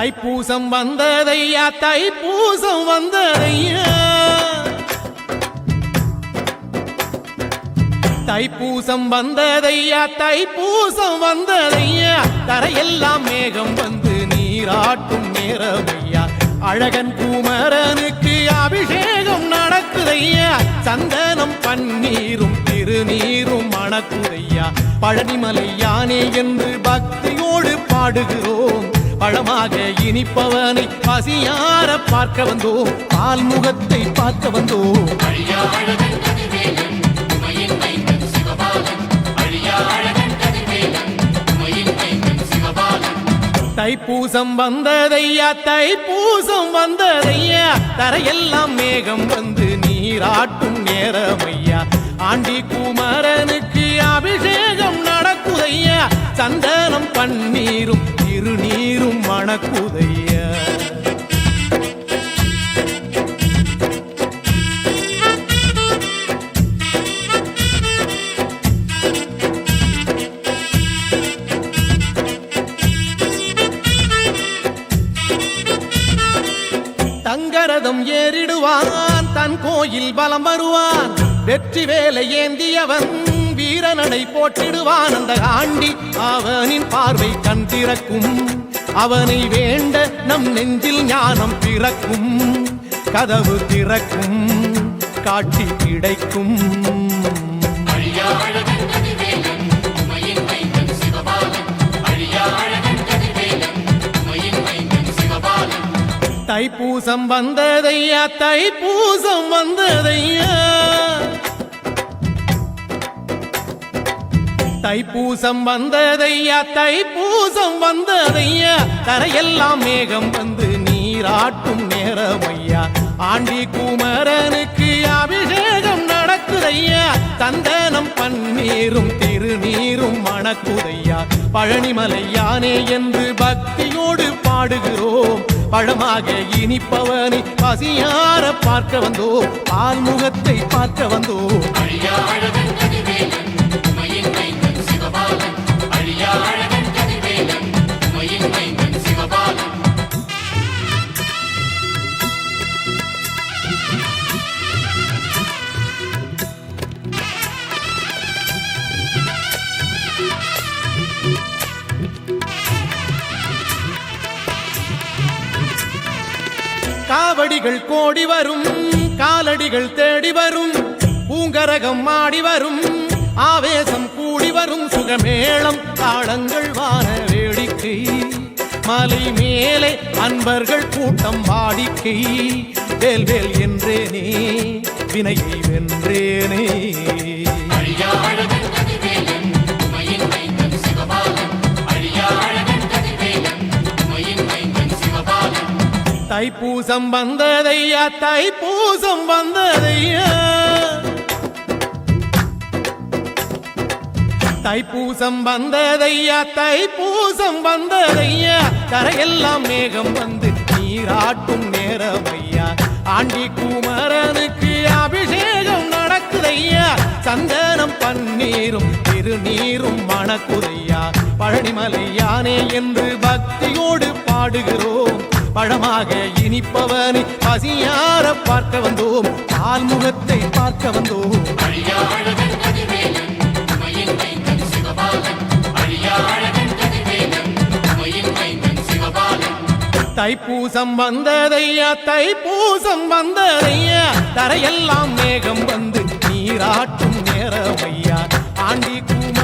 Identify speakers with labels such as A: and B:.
A: தைப்பூசம் வந்ததையா தைப்பூசம் வந்ததையா தைப்பூசம் வந்ததையா தைப்பூசம் வந்ததையா தரையெல்லாம் மேகம் வந்து நீராட்டும் நேரமையா அழகன் குமரனுக்கு அபிஷேகம் நடக்குதையா சந்தனம் பன்னீரும் திருநீரும் மணக்குதையா பழனிமலை யானே என்று பக்தியோடு பாடுகிறோம் பழமாக இனிப்பவனை பசியார பார்க்க வந்தோம் பால்முகத்தை பார்க்க வந்தோம் தைப்பூசம் வந்ததையா தைப்பூசம் வந்ததையா தரையெல்லாம் மேகம் வந்து நீராட்டும் நேரமையா ஆண்டி குமரனுக்கு அபிஷேகம் நடக்குதையா சந்தனம் பன்னீரும் திருநீரும் மணக்குதையா தங்கரதம் ஏறிடுவான் தன் கோயில் பலம் வருவான் வெற்றி வேலை ஏந்தியவன் வீரநடை போட்டிடுவான் அந்த ஆண்டி அவனின் பார்வை கண் திறக்கும் அவனை வேண்ட நம் நெஞ்சில் ஞானம் பிறக்கும் கதவு திறக்கும் காட்சி கிடைக்கும் தைப்பூசம் வந்ததையா தைப்பூசம் வந்ததையா தைப்பூசம் வந்ததையா தைப்பூசம் வந்ததையா தரையெல்லாம் மேகம் வந்து நீராட்டும் நேரமையா ஆண்டி குமரனுக்கு அபிஷேகம் நடக்குதையா சந்தனம் பன்னீரும் திருநீரும் மணக்குதையா பழனிமலை யானே என்று பக்தியோடு பாடுகிறோம் பழமாக இனிப்பவனை பசியார பார்க்க வந்தோம் பால்முகத்தை பார்க்க வந்தோம் காவடிகள் கோடி வரும் காலடிகள் தேடி வரும் பூங்கரகம் ஆடி வரும் ஆவேசம் கூடி வரும் சுகமேளம் தாளங்கள் வான வேடிக்கை மலை மேலே அன்பர்கள் கூட்டம் வாடிக்கை வேல் வேல் என்றேனே வினையை வென்றேனே தைப்பூசம் வந்ததையா தைப்பூசம் வந்ததையா தைப்பூசம் வந்ததையா தைப்பூசம் வந்ததையா தரையெல்லாம் மேகம் வந்து நீராட்டும் நேரமையா ஆண்டி குமரனுக்கு அபிஷேகம் நடக்குதையா சந்தனம் பன்னீரும் திருநீரும் மணக்குதையா பழனிமலை யானே என்று பக்தியோடு பாடுகிறோம் பழமாக இனிப்பவனை பசியார பார்க்க வந்தோம் பால்முகத்தை பார்க்க வந்தோம் தைப்பூசம் வந்ததையா தைப்பூசம் வந்ததையா தரையெல்லாம் மேகம் வந்து நீராட்டும் நேரமையா ஆண்டி குமரனுக்கு